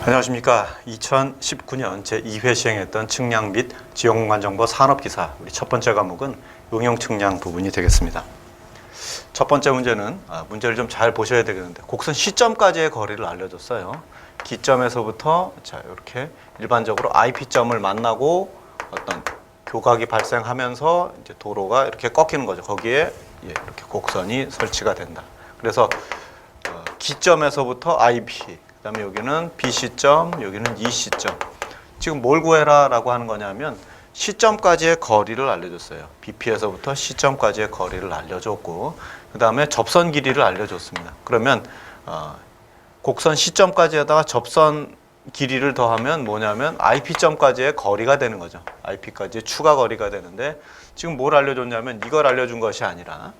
안녕하십니까. 2019년 제2회 시행했던 측량 및 지역공간정보 산업기사 우리 첫 번째 과목은 응용측량 부분이 되겠습니다. 첫 번째 문제는 문제를 좀 잘 보셔야 되겠는데 곡선 시점까지의 거리를 알려줬어요. 기점에서부터 자 이렇게 일반적으로 IP점을 만나고 어떤 교각이 발생하면서 이제 도로가 이렇게 꺾이는 거죠. 거기에 이렇게 곡선이 설치가 된다. 그래서 기점에서부터 IP, 그다음에 여기는 BC점, 여기는 EC점. 지금 뭘 구해라라고 하는 거냐면 시점까지의 거리를 알려줬어요. BP에서부터 C점까지의 거리를 알려줬고, 그다음에 접선 길이를 알려줬습니다. 그러면 곡선 시점까지에다가 접선 길이를 더하면 뭐냐면 IP점까지의 거리가 되는 거죠. IP까지의 추가 거리가 되는데 지금 뭘 알려줬냐면 이걸 알려준 것이 아니라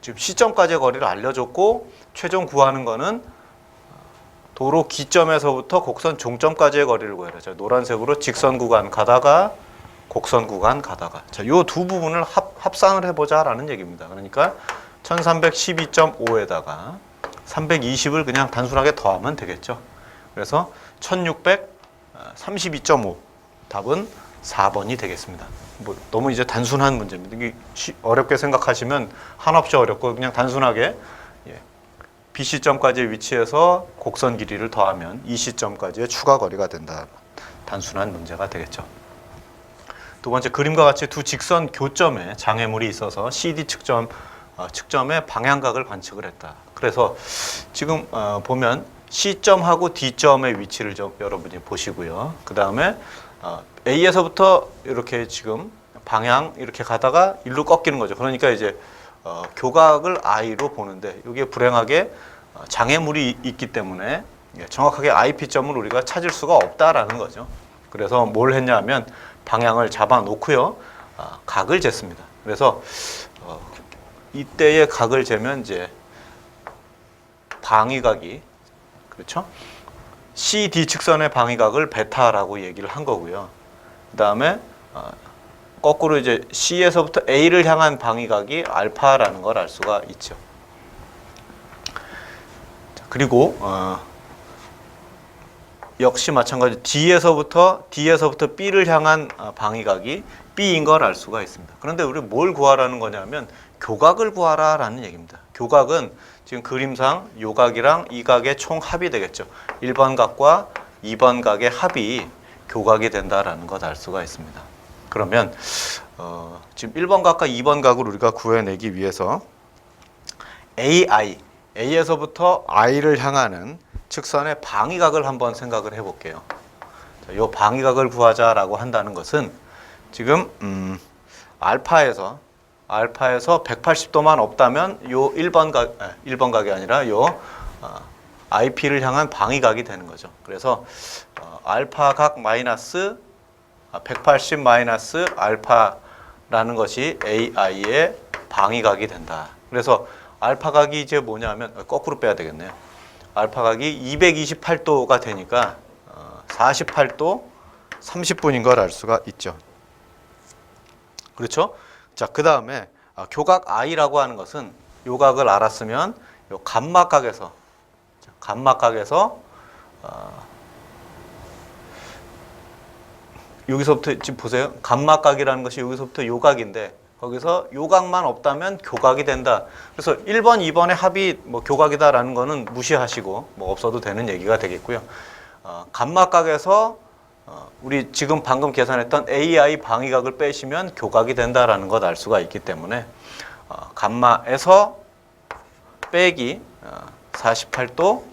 지금 시점까지의 거리를 알려줬고 최종 구하는 거는 도로 기점에서부터 곡선 종점까지의 거리를 구해라. 자, 노란색으로 직선 구간 가다가 곡선 구간 가다가. 자, 요 두 부분을 합산을 해보자라는 얘기입니다. 그러니까 1312.5에다가 320을 그냥 단순하게 더하면 되겠죠. 그래서 1632.5 답은 4번이 되겠습니다. 뭐 너무 이제 단순한 문제입니다. 이게 어렵게 생각하시면 한없이 어렵고 그냥 단순하게 BC점까지의 위치에서 곡선 길이를 더하면 EC점까지의 추가 거리가 된다. 단순한 문제가 되겠죠. 두 번째, 그림과 같이 두 직선 교점에 장애물이 있어서 CD 측점의 방향각을 관측을 했다. 그래서 지금 보면 C점하고 D점의 위치를 좀 여러분이 보시고요. 그 다음에 A에서부터 이렇게 지금 방향 이렇게 가다가 일로 꺾이는 거죠. 그러니까 이제 교각을 I로 보는데 이게 불행하게 장애물이 있기 때문에 정확하게 IP점을 우리가 찾을 수가 없다라는 거죠. 그래서 뭘 했냐면 방향을 잡아 놓고요. 각을 쟀습니다. 그래서 이때의 각을 재면 이제 방위각이 그렇죠? CD 측선의 방위각을 베타라고 얘기를 한 거고요. 그다음에 거꾸로 이제 C에서부터 A를 향한 방위각이 알파라는 걸 알 수가 있죠. 자, 그리고 역시 마찬가지 D에서부터 B를 향한 방위각이 B인 걸 알 수가 있습니다. 그런데 우리 뭘 구하라는 거냐면 교각을 구하라라는 얘기입니다. 교각은 지금 그림상 요 각이랑 이 각의 총 합이 되겠죠. 1번 각과 2번 각의 합이 교각이 된다라는 것 알 수가 있습니다. 그러면 지금 1번 각과 2번 각을 우리가 구해내기 위해서 A에서부터 I를 향하는 측선의 방위각을 한번 생각을 해볼게요. 이 방위각을 구하자라고 한다는 것은 지금 알파에서 180도만 없다면 요 1번 각이 아니라 요 IP를 향한 방위각이 되는 거죠. 그래서 알파 각 마이너스 180 마이너스 알파라는 것이 AI의 방위각이 된다. 그래서 알파각이 이제 뭐냐면 거꾸로 빼야 되겠네요. 알파각이 228도가 되니까 48도 30분인 걸 알 수가 있죠. 그렇죠? 자, 그 다음에 교각 I라고 하는 것은 요 각을 알았으면 요 감막각에서 여기서부터 지금 보세요. 감막각이라는 것이 여기서부터 요 각인데 거기서 요 각만 없다면 교각이 된다. 그래서 1번, 2번의 합이 뭐 교각이다라는 거는 무시하시고 뭐 없어도 되는 얘기가 되겠고요. 감막각에서 우리 지금 방금 계산했던 AI 방위각을 빼시면 교각이 된다라는 것 알 수가 있기 때문에 감마에서 빼기 48도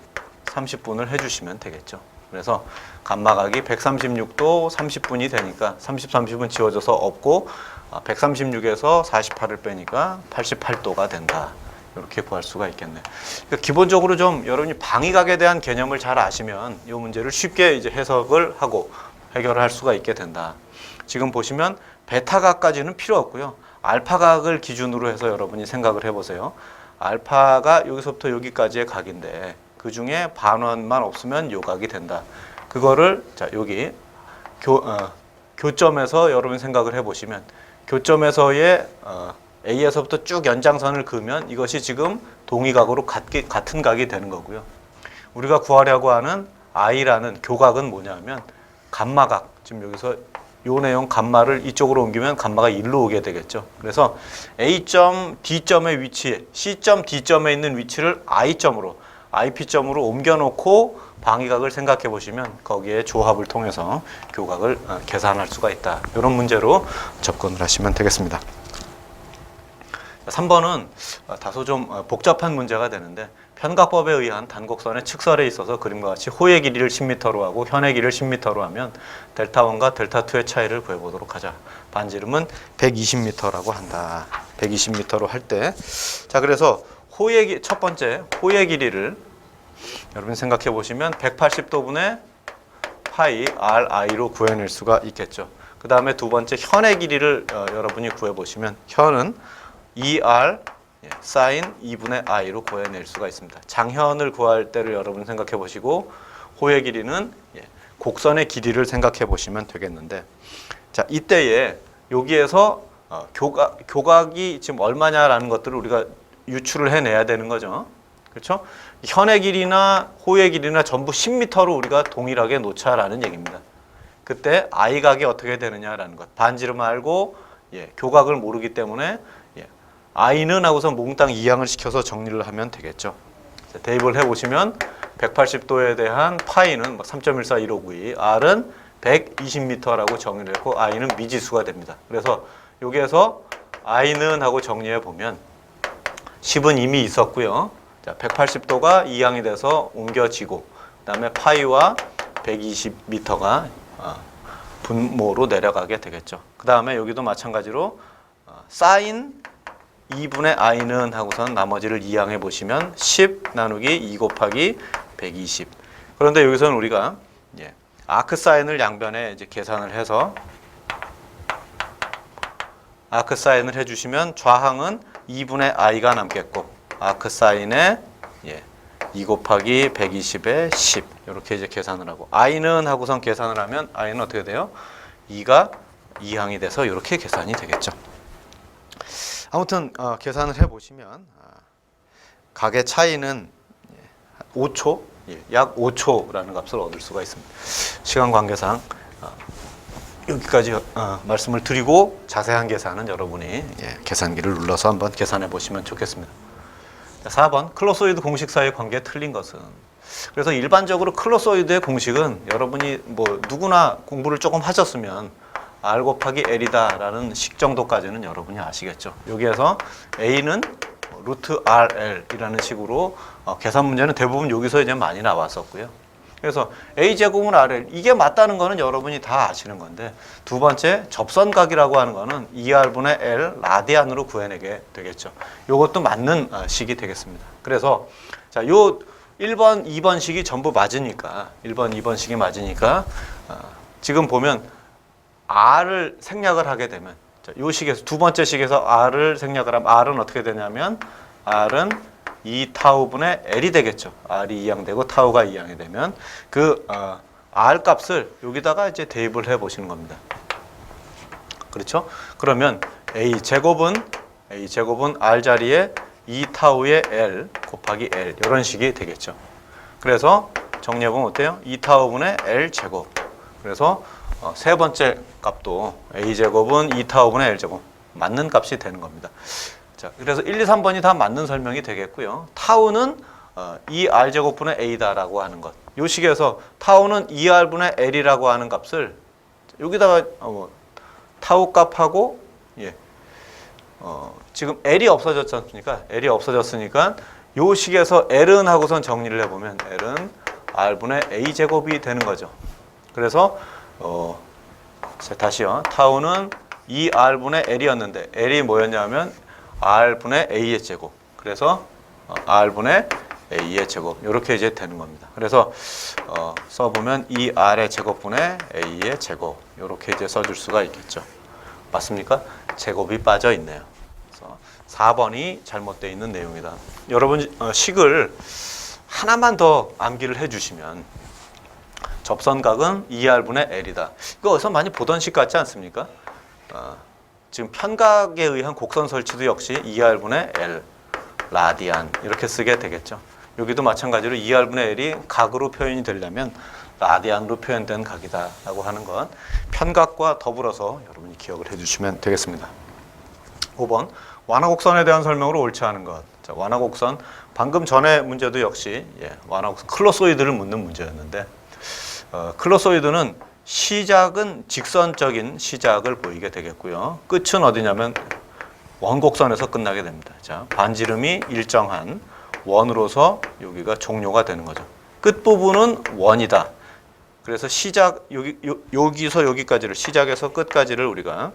30분을 해주시면 되겠죠. 그래서 감마각이 136도 30분이 되니까 30은 지워져서 없고 136에서 48을 빼니까 88도가 된다. 이렇게 구할 수가 있겠네요. 그러니까 기본적으로 좀 여러분이 방위각에 대한 개념을 잘 아시면 이 문제를 쉽게 이제 해석을 하고 해결을 할 수가 있게 된다. 지금 보시면 베타각까지는 필요 없고요. 알파각을 기준으로 해서 여러분이 생각을 해보세요. 알파가 여기서부터 여기까지의 각인데 그 중에 반원만 없으면 요 각이 된다. 그거를 자 여기 교점에서 여러분 생각을 해보시면 교점에서의 A에서부터 쭉 연장선을 그으면 이것이 지금 동위각으로 같은 각이 되는 거고요. 우리가 구하려고 하는 I라는 교각은 뭐냐면 감마각, 지금 여기서 요 내용 감마를 이쪽으로 옮기면 감마가 1로 오게 되겠죠. 그래서 A점 D점의 위치, C점 D점에 있는 위치를 I점으로, IP점으로 옮겨놓고 방위각을 생각해 보시면 거기에 조합을 통해서 교각을 계산할 수가 있다. 이런 문제로 접근을 하시면 되겠습니다. 3번은 다소 좀 복잡한 문제가 되는데 편각법에 의한 단곡선의 측설에 있어서 그림과 같이 호의 길이를 10m로 하고 현의 길이를 10m로 하면 델타1과 델타2의 차이를 구해보도록 하자. 반지름은 120m라고 한다. 120m로 할 때, 자, 그래서 첫 번째 호의 길이를 여러분 생각해 보시면 180도분의 파이 RI로 구해낼 수가 있겠죠. 그 다음에 두 번째 현의 길이를 여러분이 구해보시면 현은 2R 사인 2분의 I로 구해낼 수가 있습니다. 장현을 구할 때를 여러분 생각해 보시고 호의 길이는 곡선의 길이를 생각해 보시면 되겠는데, 자, 이때에 여기에서 교각이 지금 얼마냐라는 것들을 우리가 유추를 해내야 되는 거죠. 그렇죠? 현의 길이나 호의 길이나 전부 10m로 우리가 동일하게 놓자라는 얘기입니다. 그때 I각이 어떻게 되느냐라는 것. 반지름 알고 교각을 모르기 때문에 I는 하고서 몽땅 이항을 시켜서 정리를 하면 되겠죠. 자, 대입을 해보시면 180도에 대한 파이는 3.14159, R은 120m라고 정리를 했고 I는 미지수가 됩니다. 그래서 여기에서 I는 하고 정리해 보면 10은 이미 있었고요. 자, 180도가 이항이 돼서 옮겨지고 그 다음에 파이와 120m가 분모로 내려가게 되겠죠. 그 다음에 여기도 마찬가지로 사인 2분의 I는 하고선 나머지를 이항해 보시면 10 나누기 2 곱하기 120. 그런데 여기서는 우리가 아크 사인을 양변에 이제 계산을 해서 아크 사인을 해주시면 좌항은 2분의 I가 남겠고 아크 사인에 2 곱하기 120에 10 이렇게 이제 계산을 하고 I는 하고선 계산을 하면 I는 어떻게 돼요? 2가 2항이 돼서 이렇게 계산이 되겠죠. 아무튼 계산을 해보시면 각의 차이는 5초, 약 5초라는 값을 얻을 수가 있습니다. 시간 관계상 여기까지 말씀을 드리고 자세한 계산은 여러분이 계산기를 눌러서 한번 계산해 보시면 좋겠습니다. 4번 클로소이드 공식 사이의 관계에 틀린 것은, 그래서 일반적으로 클로소이드의 공식은 여러분이 뭐 누구나 공부를 조금 하셨으면 R 곱하기 L이다라는 식 정도까지는 여러분이 아시겠죠. 여기에서 A는 루트 RL이라는 식으로 계산 문제는 대부분 여기서 이제 많이 나왔었고요. 그래서 A제곱은 RL, 이게 맞다는 거는 여러분이 다 아시는 건데, 두 번째 접선각이라고 하는 거는 2R분의 L 라디안으로 구해내게 되겠죠. 이것도 맞는 식이 되겠습니다. 그래서 자, 요 1번, 2번 식이 전부 맞으니까 1번, 2번 식이 맞으니까 지금 보면 R을 생략을 하게 되면 이 식에서 두 번째 식에서 R을 생략을 하면 R은 어떻게 되냐면 R은 2타우분의 L이 되겠죠. R이 이항되고 타우가 이항이 되면 그 R 값을 여기다가 이제 대입을 해 보시는 겁니다. 그렇죠? 그러면 A제곱은 R 자리에 2타우의 L 곱하기 L 이런 식이 되겠죠. 그래서 정리해보면 어때요? 2타우분의 L제곱. 그래서 세 번째 값도 A제곱은 2타우분의 L제곱 맞는 값이 되는 겁니다. 자, 그래서 1, 2, 3번이 다 맞는 설명이 되겠고요. 타우는 2R제곱분의 A다라고 하는 것. 이 식에서 타우는 2R분의 L이라고 하는 값을 여기다가 타우 값하고 지금 L이 없어졌지 않습니까? L이 없어졌으니까 이 식에서 L은 하고선 정리를 해보면 L은 R분의 A제곱이 되는 거죠. 그래서 다시요. 타우는 2R분의 L이었는데 L이 뭐였냐면 R분의 A의 제곱. 그래서 R분의 A의 제곱. 이렇게 이제 되는 겁니다. 그래서 써보면 2R의 제곱분의 A의 제곱. 이렇게 이제 써줄 수가 있겠죠. 맞습니까? 제곱이 빠져 있네요. 그래서 4번이 잘못되어 있는 내용이다. 여러분 식을 하나만 더 암기를 해주시면 접선각은 2R분의 L이다. 이거 어디서 많이 보던 식 같지 않습니까? 지금 편각에 의한 곡선 설치도 역시 2R분의 L 라디안 이렇게 쓰게 되겠죠. 여기도 마찬가지로 2R분의 L이 각으로 표현이 되려면 라디안으로 표현된 각이다라고 하는 건 편각과 더불어서 여러분이 기억을 해주시면 되겠습니다. 5번 완화곡선에 대한 설명으로 옳지 않은 것. 자, 완화곡선 방금 전에 문제도 역시 완화곡선 클로소이드를 묻는 문제였는데 클로소이드는 시작은 직선적인 시작을 보이게 되겠고요. 끝은 어디냐면 원곡선에서 끝나게 됩니다. 자, 반지름이 일정한 원으로서 여기가 종료가 되는 거죠. 끝부분은 원이다. 그래서 여기서 여기까지를 시작에서 끝까지를 우리가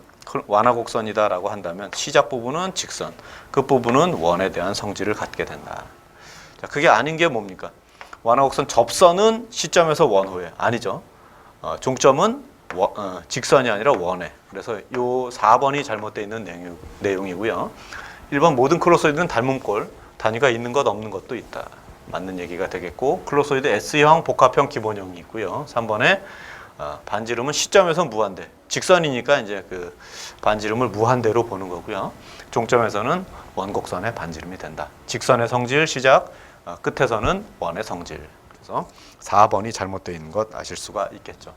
완화곡선이다라고 한다면 시작 부분은 직선, 끝 부분은 원에 대한 성질을 갖게 된다. 자, 그게 아닌 게 뭡니까? 완화곡선 접선은 시점에서 원호에 아니죠. 종점은 직선이 아니라 원에. 그래서 요 4번이 잘못되어 있는 내용이고요. 1번 모든 클로소이드는 닮음꼴, 단위가 있는 것 없는 것도 있다. 맞는 얘기가 되겠고 클로소이드 S형, 복합형, 기본형이 있고요. 3번에 반지름은 시점에서 무한대. 직선이니까 이제 그 반지름을 무한대로 보는 거고요. 종점에서는 원곡선의 반지름이 된다. 직선의 성질 시작, 끝에서는 원의 성질. 그래서 4번이 잘못되어 있는 것 아실 수가 있겠죠.